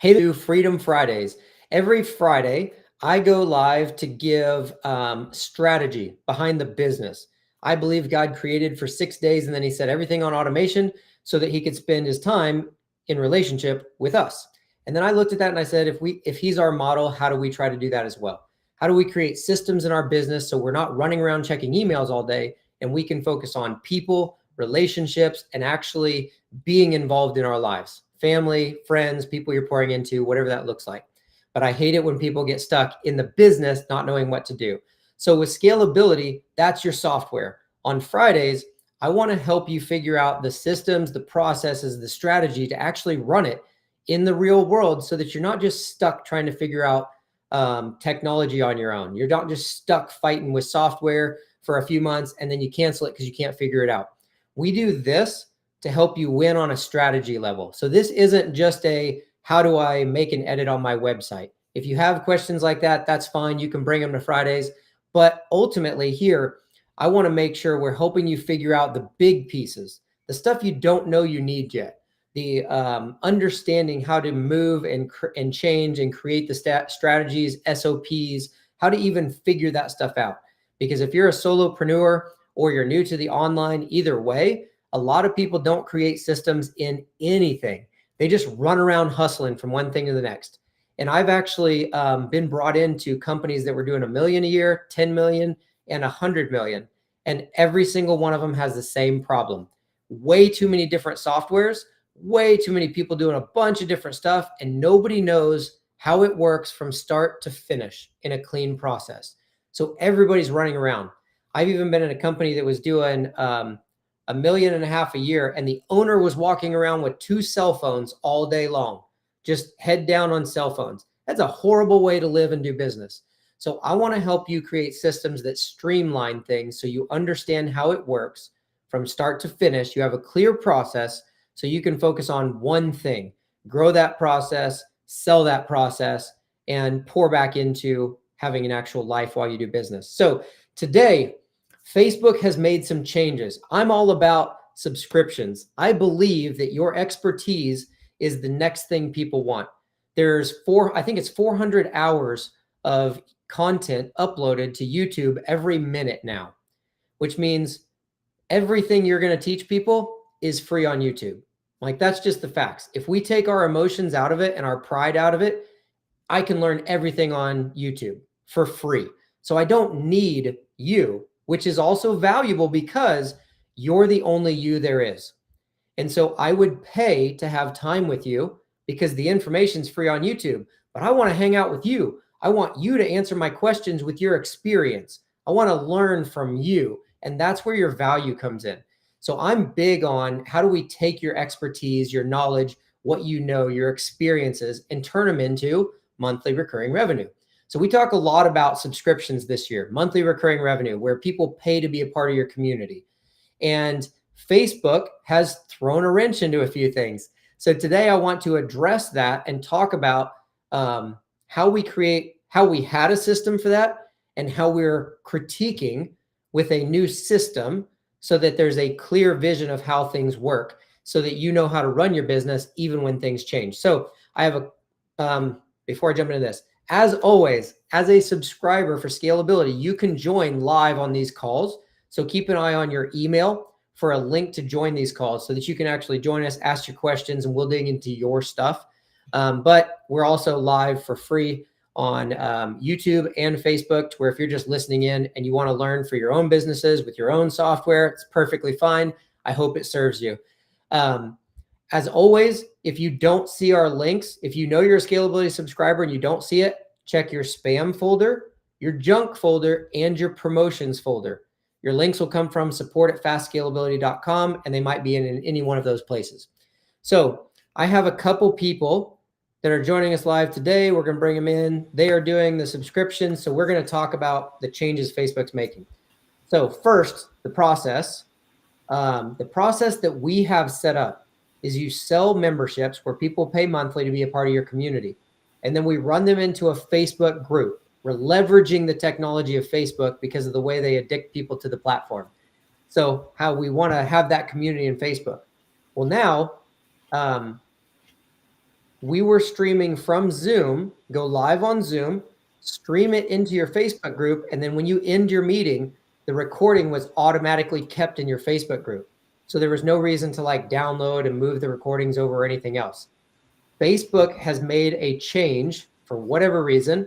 Hey, to Freedom Fridays. Every Friday, I go live to give strategy behind the business. I believe God created for 6 days, and then he set everything on automation so that he could spend his time in relationship with us. And then I looked at that and I said, if he's our model, how do we try to do that as well? How do we create systems in our business so we're not running around checking emails all day, and we can focus on people, relationships, and actually being involved in our lives? Family, friends, people you're pouring into, whatever that looks like. But I hate it when people get stuck in the business not knowing what to do. So with scalability, that's your software. On Fridays, I want to help you figure out the systems, the processes, the strategy to actually run it in the real world so that you're not just stuck trying to figure out technology on your own. You're not just stuck fighting with software for a few months and then you cancel it because you can't figure it out. We do this to help you win on a strategy level. So this isn't just a, how do I make an edit on my website? If you have questions like that, that's fine. You can bring them to Fridays. But ultimately here, I want to make sure we're helping you figure out the big pieces, the stuff you don't know you need yet, the understanding how to move and change and create the strategies, SOPs, how to even figure that stuff out. Because if you're a solopreneur or you're new to the online, either way, a lot of people don't create systems in anything. They just run around hustling from one thing to the next. And I've actually been brought into companies that were doing $1 million a year, 10 million, and 100 million. And every single one of them has the same problem. Way too many different softwares, way too many people doing a bunch of different stuff, and nobody knows how it works from start to finish in a clean process. So everybody's running around. I've even been in a company that was doing $1.5 million a year, and the owner was walking around with 2 cell phones all day long, just head down on cell phones. That's a horrible way to live and do business. So I want to help you create systems that streamline things so you understand how it works from start to finish. You have a clear process so you can focus on one thing, grow that process, sell that process, and pour back into having an actual life while you do business. So today, Facebook has made some changes. I'm all about subscriptions. I believe that your expertise is the next thing people want. There's I think it's 400 hours of content uploaded to YouTube every minute now, which means everything you're going to teach people is free on YouTube. Like, that's just the facts. If we take our emotions out of it and our pride out of it, I can learn everything on YouTube for free. So I don't need you, which is also valuable because you're the only you there is. And so I would pay to have time with you because the information's free on YouTube, but I want to hang out with you. I want you to answer my questions with your experience. I want to learn from you. And that's where your value comes in. So I'm big on how do we take your expertise, your knowledge, what you know, your experiences, and turn them into monthly recurring revenue. So we talk a lot about subscriptions this year, monthly recurring revenue, where people pay to be a part of your community. And Facebook has thrown a wrench into a few things. So today I want to address that and talk about how we had a system for that and how we're critiquing with a new system so that there's a clear vision of how things work so that you know how to run your business even when things change. So I have before I jump into this, as always, as a subscriber for scalability, you can join live on these calls. So keep an eye on your email for a link to join these calls so that you can actually join us, ask your questions, and we'll dig into your stuff. But we're also live for free on YouTube and Facebook, to where if you're just listening in and you want to learn for your own businesses with your own software, it's perfectly fine. I hope it serves you. As always, if you don't see our links, if you know you're a scalability subscriber and you don't see it, check your spam folder, your junk folder, and your promotions folder. Your links will come from support@fastscalability.com, and they might be in any one of those places. So I have a couple people that are joining us live today. We're going to bring them in. They are doing the subscription. So we're going to talk about the changes Facebook's making. So first, the process. The process that we have set up is you sell memberships where people pay monthly to be a part of your community. And then we run them into a Facebook group. We're leveraging the technology of Facebook because of the way they addict people to the platform. So how we want to have that community in Facebook. Well, now we were streaming from Zoom, go live on Zoom, stream it into your Facebook group, and then when you end your meeting, the recording was automatically kept in your Facebook group. So there was no reason to like download and move the recordings over or anything else. Facebook has made a change for whatever reason,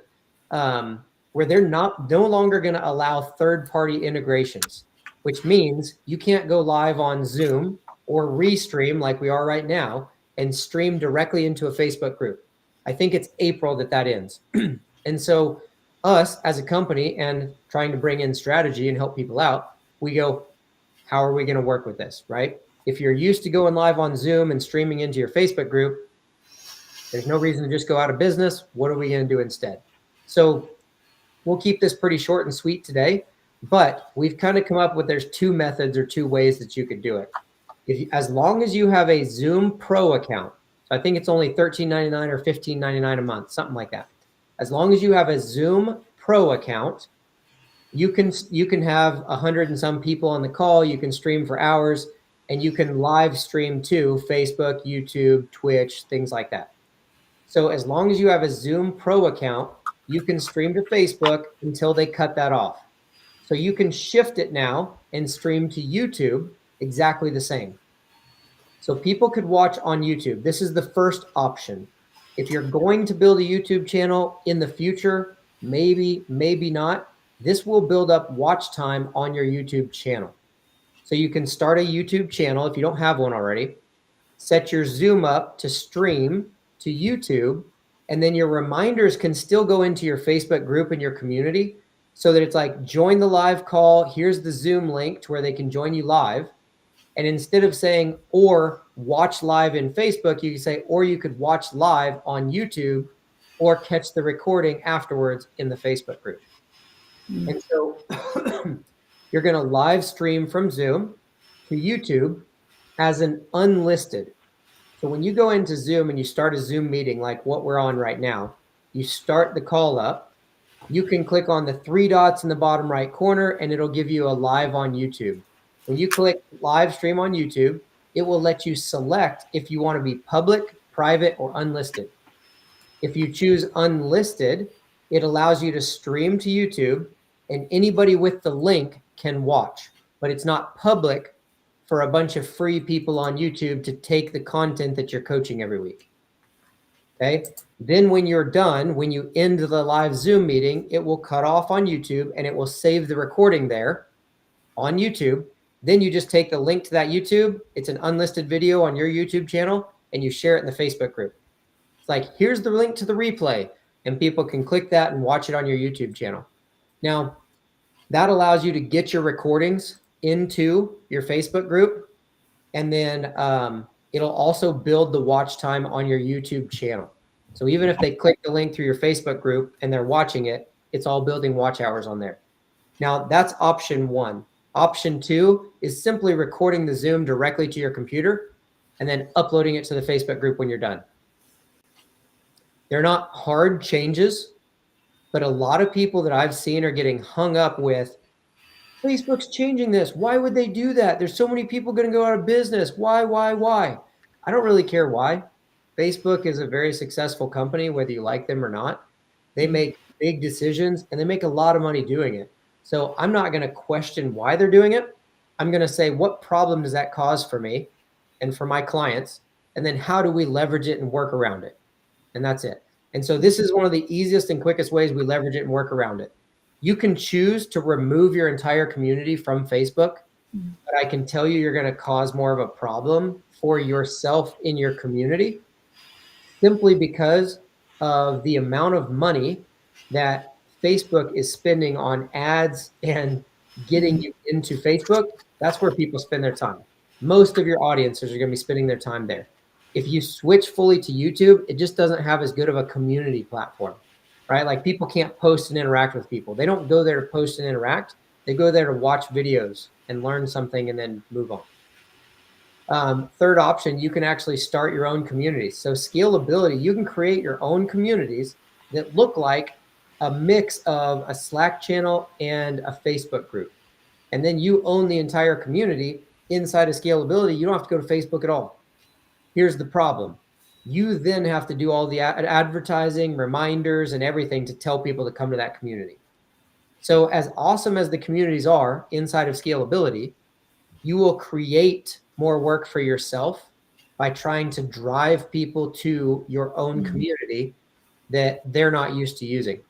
where they're no longer going to allow third-party integrations, which means you can't go live on Zoom or restream like we are right now and stream directly into a Facebook group. I think it's April that ends. And so us as a company and trying to bring in strategy and help people out, we go, how are we going to work with this, right? If you're used to going live on Zoom and streaming into your Facebook group, there's no reason to just go out of business. What are we going to do instead? So we'll keep this pretty short and sweet today, but we've kind of come up with there's two methods or two ways that you could do it. As long as you have a Zoom Pro account, so I think it's only $13.99 or $15.99 a month, something like that. As long as you have a Zoom Pro account, you can have 100 and some people on the call. You can stream for hours, and you can live stream to Facebook, YouTube, Twitch, things like that. So as long as you have a Zoom Pro account, you can stream to Facebook until they cut that off. So you can shift it now and stream to YouTube exactly the same. So people could watch on YouTube. This is the first option. If you're going to build a YouTube channel in the future, maybe not, this will build up watch time on your YouTube channel. So you can start a YouTube channel if you don't have one already, set your Zoom up to stream to YouTube, and then your reminders can still go into your Facebook group and your community so that it's like, join the live call, here's the Zoom link to where they can join you live. And instead of saying, or watch live in Facebook, you can say, or you could watch live on YouTube or catch the recording afterwards in the Facebook group. And so you're going to live stream from Zoom to YouTube as an unlisted. So when you go into Zoom and you start a Zoom meeting like what we're on right now, you start the call up, you can click on the three dots in the bottom right corner and it'll give you a live on YouTube. When you click live stream on YouTube, it will let you select if you want to be public, private, or unlisted. If you choose unlisted, it allows you to stream to YouTube and anybody with the link can watch, but it's not public for a bunch of free people on YouTube to take the content that you're coaching every week. Okay. Then when you're done, when you end the live Zoom meeting, it will cut off on YouTube and it will save the recording there on YouTube. Then you just take the link to that YouTube. It's an unlisted video on your YouTube channel and you share it in the Facebook group. It's like, here's the link to the replay and people can click that and watch it on your YouTube channel. Now, that allows you to get your recordings into your Facebook group, and then it'll also build the watch time on your YouTube channel. So even if they click the link through your Facebook group and they're watching it, it's all building watch hours on there. Now that's option one. Option two is simply recording the Zoom directly to your computer and then uploading it to the Facebook group when you're done. They're not hard changes, but a lot of people that I've seen are getting hung up with, Facebook's changing this. Why would they do that? There's so many people going to go out of business. Why? I don't really care why. Facebook is a very successful company, whether you like them or not. They make big decisions and they make a lot of money doing it. So I'm not going to question why they're doing it. I'm going to say, what problem does that cause for me and for my clients? And then how do we leverage it and work around it? And that's it. And so this is one of the easiest and quickest ways we leverage it and work around it. You can choose to remove your entire community from Facebook, but I can tell you you're going to cause more of a problem for yourself in your community simply because of the amount of money that Facebook is spending on ads and getting you into Facebook. That's where people spend their time. Most of your audiences are going to be spending their time there. If you switch fully to YouTube, it just doesn't have as good of a community platform, right? Like people can't post and interact with people. They don't go there to post and interact. They go there to watch videos and learn something and then move on. Third option, you can actually start your own communities. So scalability, you can create your own communities that look like a mix of a Slack channel and a Facebook group. And then you own the entire community inside of scalability. You don't have to go to Facebook at all. Here's the problem. You then have to do all the advertising, reminders, and everything to tell people to come to that community. So as awesome as the communities are inside of scalability, you will create more work for yourself by trying to drive people to your own community that they're not used to using.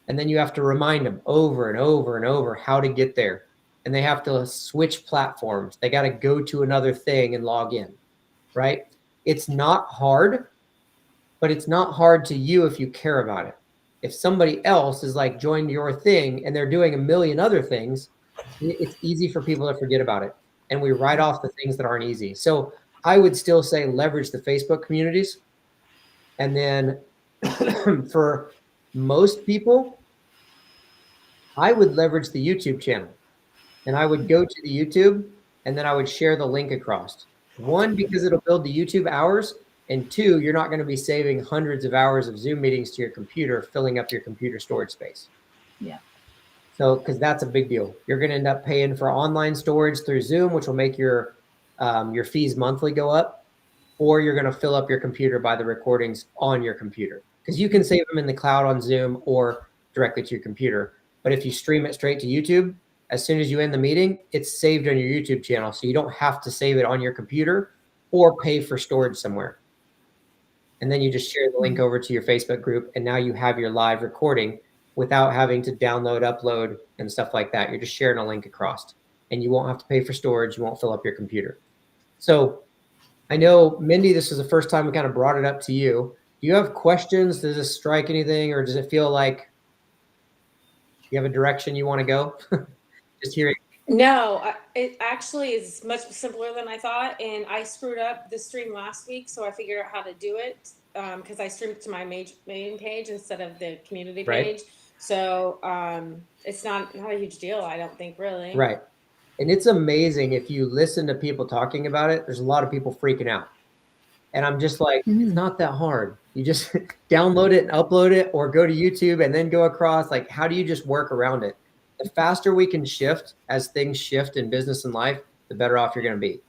And then you have to remind them over and over and over how to get there. And they have to switch platforms. They got to go to another thing and log in, right? It's not hard, but it's not hard to you if you care about it. If somebody else is like joined your thing and they're doing a million other things, it's easy for people to forget about it. And we write off the things that aren't easy. So I would still say leverage the Facebook communities. And then for most people, I would leverage the YouTube channel. And I would go to the YouTube and then I would share the link across. One, because it'll build the YouTube hours. And two, you're not going to be saving hundreds of hours of Zoom meetings to your computer, filling up your computer storage space. Yeah. So, because that's a big deal. You're going to end up paying for online storage through Zoom, which will make your fees monthly go up, or you're going to fill up your computer by the recordings on your computer. Because you can save them in the cloud on Zoom or directly to your computer. But if you stream it straight to YouTube, as soon as you end the meeting, it's saved on your YouTube channel. So you don't have to save it on your computer or pay for storage somewhere. And then you just share the link over to your Facebook group. And now you have your live recording without having to download, upload, and stuff like that. You're just sharing a link across. And you won't have to pay for storage. You won't fill up your computer. So I know, Mindy, this is the first time we kind of brought it up to you. Do you have questions? Does this strike anything? Or does it feel like you have a direction you want to go? Just hearing. No, it actually is much simpler than I thought. And I screwed up the stream last week, so I figured out how to do it because I streamed to my main page instead of the community page. Right. So it's not a huge deal, I don't think, really. Right. And it's amazing if you listen to people talking about it, there's a lot of people freaking out. And I'm just like, it's not that hard. You just download it and upload it or go to YouTube and then go across. Like, how do you just work around it? The faster we can shift as things shift in business and life, the better off you're going to be.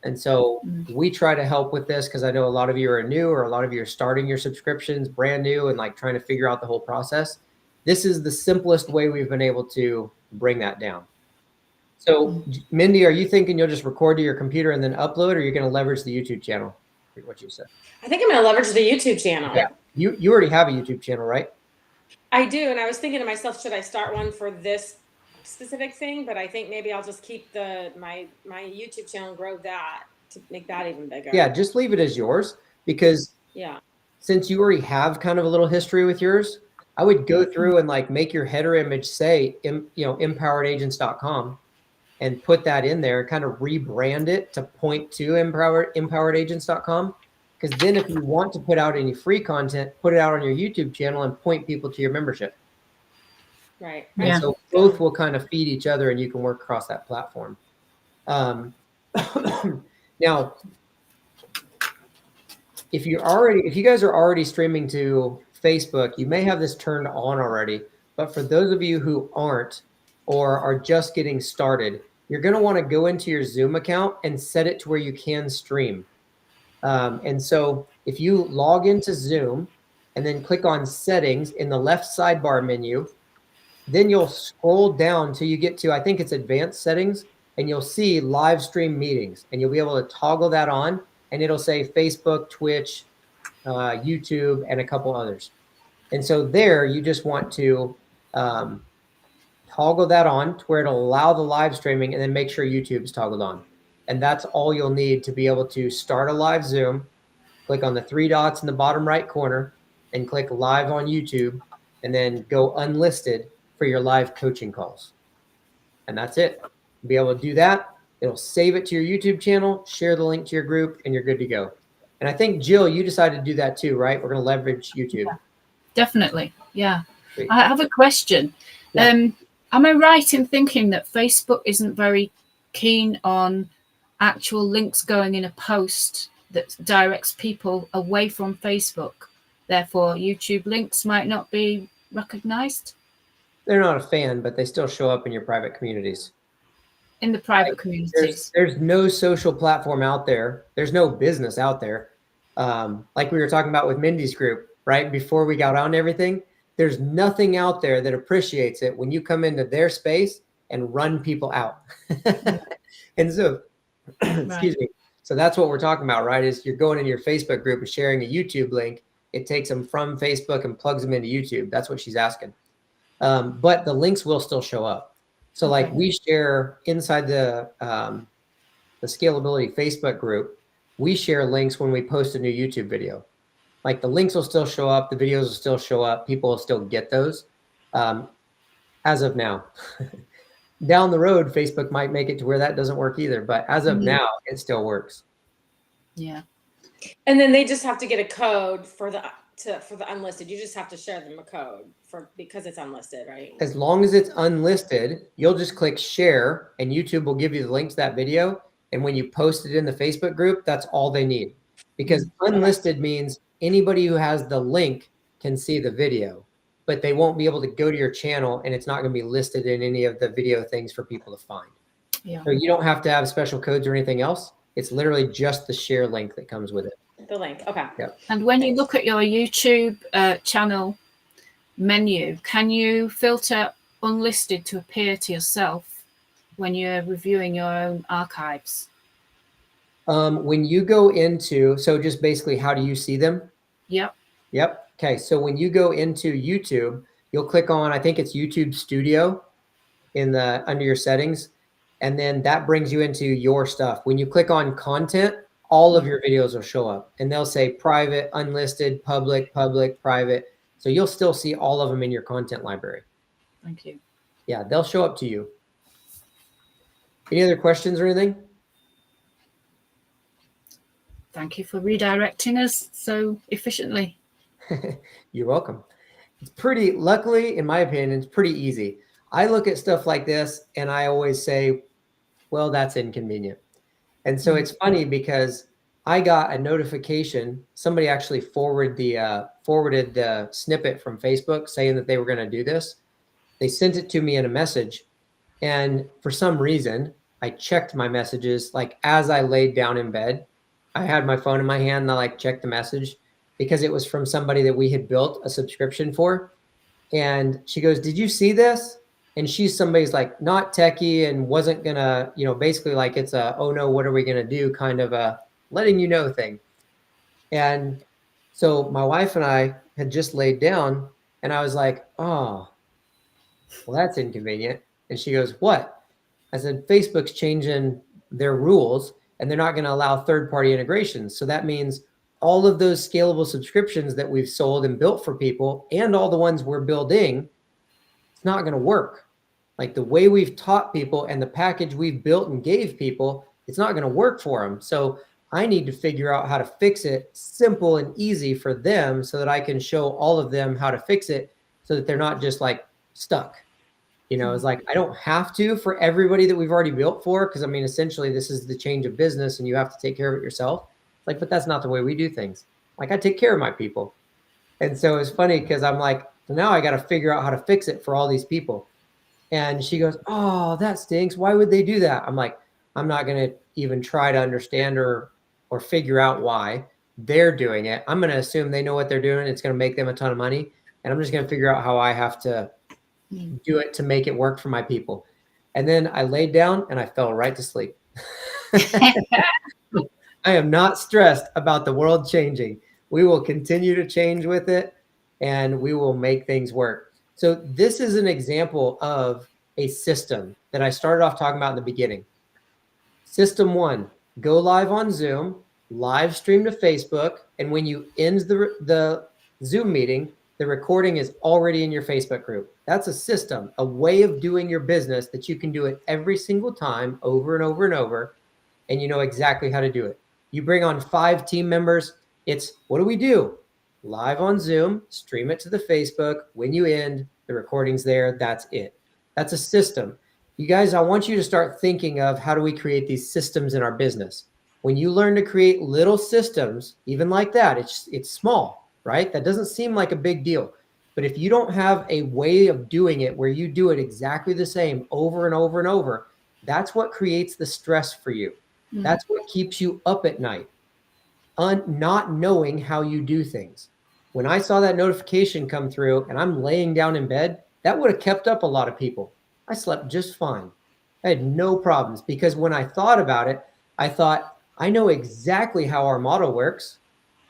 And so we try to help with this because I know a lot of you are new or a lot of you are starting your subscriptions brand new and like trying to figure out the whole process. This is the simplest way we've been able to bring that down. So Mindy, are you thinking you'll just record to your computer and then upload, or are you going to leverage the YouTube channel? What you said. I think I'm going to leverage the YouTube channel. Yeah. You already have a YouTube channel, right? I do. And I was thinking to myself, should I start one for this specific thing? But I think maybe I'll just keep my YouTube channel and grow that to make that even bigger. Yeah, just leave it as yours because since you already have kind of a little history with yours, I would go through and like make your header image say, empoweredagents.com and put that in there, kind of rebrand it to point to empoweredagents.com. Because then if you want to put out any free content, put it out on your YouTube channel and point people to your membership. Right. And so both will kind of feed each other and you can work across that platform. Now, if you guys are already streaming to Facebook, you may have this turned on already. But for those of you who aren't or are just getting started, you're going to want to go into your Zoom account and set it to where you can stream. And so if you log into Zoom and then click on settings in the left sidebar menu, then you'll scroll down till you get to, I think it's advanced settings, and you'll see live stream meetings, and you'll be able to toggle that on, and it'll say Facebook, Twitch, YouTube, and a couple others. And so there you just want to toggle that on to where it'll allow the live streaming, and then make sure YouTube's toggled on. And that's all you'll need to be able to start a live Zoom. Click on the three dots in the bottom right corner and click live on YouTube, and then go unlisted for your live coaching calls. And that's it. You'll be able to do that. It'll save it to your YouTube channel, share the link to your group, and you're good to go. And I think, Jill, you decided to do that too, right? We're going to leverage YouTube. Yeah, definitely. Yeah. Great. I have a question. Yeah. Am I right in thinking that Facebook isn't very keen on actual links going in a post that directs people away from Facebook? Therefore, YouTube links might not be recognized? They're not a fan, but they still show up in your private communities. In the private communities. There's no social platform out there. There's no business out there like we were talking about with Mindy's group, right? Before we got on everything, there's nothing out there that appreciates it when you come into their space and run people out. And so, excuse me. So that's what we're talking about, right? Is you're going into your Facebook group and sharing a YouTube link. It takes them from Facebook and plugs them into YouTube. That's what she's asking. But the links will still show up. So like we share inside the scalability Facebook group, we share links when we post a new YouTube video. Like the links will still show up, the videos will still show up, people will still get those as of now. Down the road, Facebook might make it to where that doesn't work either, but as of now, it still works. Yeah. And then they just have to get a code for the unlisted. You just have to share them a code because it's unlisted, right? As long as it's unlisted, you'll just click share and YouTube will give you the link to that video. And when you post it in the Facebook group, that's all they need. Because unlisted means anybody who has the link can see the video, but they won't be able to go to your channel and it's not going to be listed in any of the video things for people to find. Yeah. So you don't have to have special codes or anything else. It's literally just the share link that comes with it. The link. Okay. Yep. And when you look at your YouTube channel menu, can you filter unlisted to appear to yourself when you're reviewing your own archives? When you go into, so just basically, how do you see them? Yep. Yep. Okay. So when you go into YouTube, you'll click on, I think it's YouTube Studio under your settings. And then that brings you into your stuff. When you click on content, all of your videos will show up and they'll say private, unlisted, public, private. So you'll still see all of them in your content library. Thank you. Yeah, they'll show up to you. Any other questions or anything? Thank you for redirecting us so efficiently. You're welcome. It's pretty, luckily, in my opinion, it's pretty easy. I look at stuff like this and I always say, well, that's inconvenient. And so it's funny because I got a notification. Somebody actually forwarded the snippet from Facebook saying that they were going to do this. They sent it to me in a message. And for some reason, I checked my messages like as I laid down in bed. I had my phone in my hand and I checked the message because it was from somebody that we had built a subscription for. And she goes, "Did you see this?" And she's somebody's not techie and wasn't gonna, basically it's a, oh no, what are we gonna do kind of a letting you know thing. And so my wife and I had just laid down and I was like, oh, well, that's inconvenient. And she goes, what? I said, Facebook's changing their rules and they're not gonna allow third-party integrations. So that means all of those scalable subscriptions that we've sold and built for people and all the ones we're building, it's not going to work. Like the way we've taught people and the package we've built and gave people, it's not going to work for them. So I need to figure out how to fix it simple and easy for them so that I can show all of them how to fix it so that they're not just stuck. It's I don't have to for everybody that we've already built for, because I mean, essentially this is the change of business and you have to take care of it yourself. But that's not the way we do things. I take care of my people. And so it's funny because I'm so now I got to figure out how to fix it for all these people. And she goes, oh, that stinks. Why would they do that? I'm I'm not going to even try to understand or figure out why they're doing it. I'm going to assume they know what they're doing. It's going to make them a ton of money. And I'm just going to figure out how I have to do it to make it work for my people. And then I laid down and I fell right to sleep. I am not stressed about the world changing. We will continue to change with it and we will make things work. So this is an example of a system that I started off talking about in the beginning. System 1, go live on Zoom, live stream to Facebook, and when you end the Zoom meeting, the recording is already in your Facebook group. That's a system, a way of doing your business that you can do it every single time over and over and over, and you know exactly how to do it. You bring on 5 team members. It's, what do we do? Live on Zoom, stream it to the Facebook. When you end, the recording's there. That's it. That's a system. You guys, I want you to start thinking of how do we create these systems in our business. When you learn to create little systems, even like that, it's small, right? That doesn't seem like a big deal. But if you don't have a way of doing it where you do it exactly the same over and over and over, that's what creates the stress for you. That's what keeps you up at night. not knowing how you do things. When I saw that notification come through and I'm laying down in bed, that would have kept up a lot of people. I slept just fine. I had no problems because when I thought about it, I thought, I know exactly how our model works.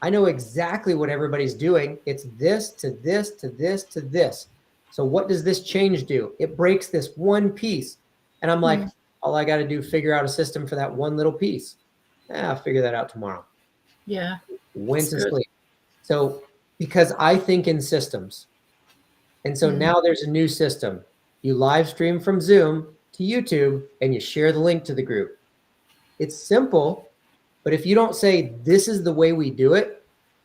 I know exactly what everybody's doing. It's this to this to this to this. So what does this change do? It breaks this one piece. And I'm like, all I got to do, figure out a system for that one little piece. I'll figure that out tomorrow. Yeah. Went to sleep. So because I think in systems. And so now there's a new system. You live stream from Zoom to YouTube and you share the link to the group. It's simple, but if you don't say, this is the way we do it,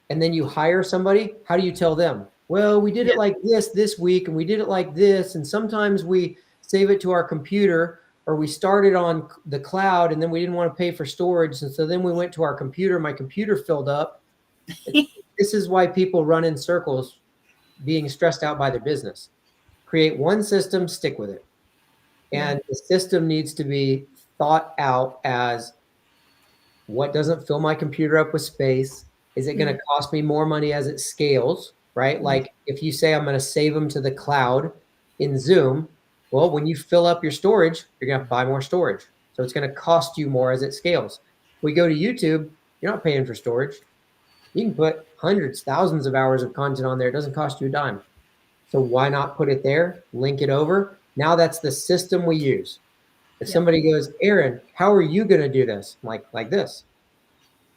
and then you hire somebody, how do you tell them? Well, we did it like this week, and we did it like this. And sometimes we save it to our computer, or we started on the cloud and then we didn't want to pay for storage. And so then we went to our computer, my computer filled up. This is why people run in circles being stressed out by their business. Create one system, stick with it. And the system needs to be thought out as, what doesn't fill my computer up with space? Is it going to cost me more money as it scales, right? Like if you say I'm going to save them to the cloud in Zoom, well, when you fill up your storage, you're going to have to buy more storage. So it's going to cost you more as it scales. We go to YouTube, you're not paying for storage. You can put hundreds, thousands of hours of content on there. It doesn't cost you a dime. So why not put it there, link it over? Now that's the system we use. If somebody goes, Aaron, how are you going to do this? I'm like this.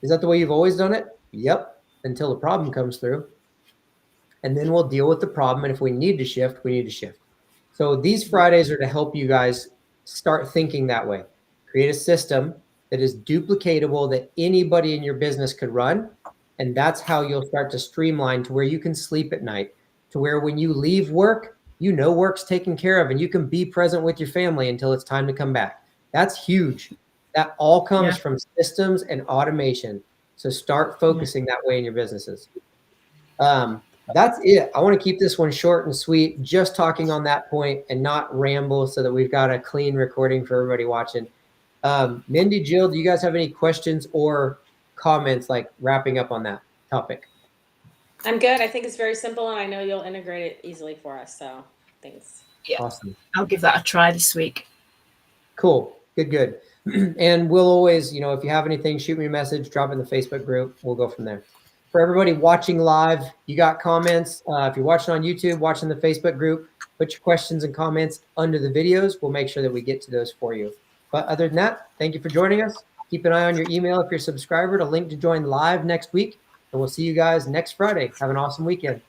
Is that the way you've always done it? Yep. Until the problem comes through. And then we'll deal with the problem. And if we need to shift, we need to shift. So these Fridays are to help you guys start thinking that way. Create a system that is duplicatable that anybody in your business could run. And that's how you'll start to streamline to where you can sleep at night, to where when you leave work, you know work's taken care of and you can be present with your family until it's time to come back. That's huge. That all comes from systems and automation. So start focusing that way in your businesses. That's it. I want to keep this one short and sweet, just talking on that point and not ramble so that we've got a clean recording for everybody watching. Mindy, Jill, do you guys have any questions or comments, like wrapping up on that topic? I'm good. I think it's very simple, and I know you'll integrate it easily for us. So thanks. Yeah. Awesome. I'll give that a try this week. Cool. Good. And we'll always, if you have anything, shoot me a message, drop it in the Facebook group. We'll go from there. For everybody watching live, you got comments. If you're watching on YouTube, watching the Facebook group, put your questions and comments under the videos. We'll make sure that we get to those for you. But other than that, thank you for joining us. Keep an eye on your email if you're a subscriber to link to join live next week. And we'll see you guys next Friday. Have an awesome weekend.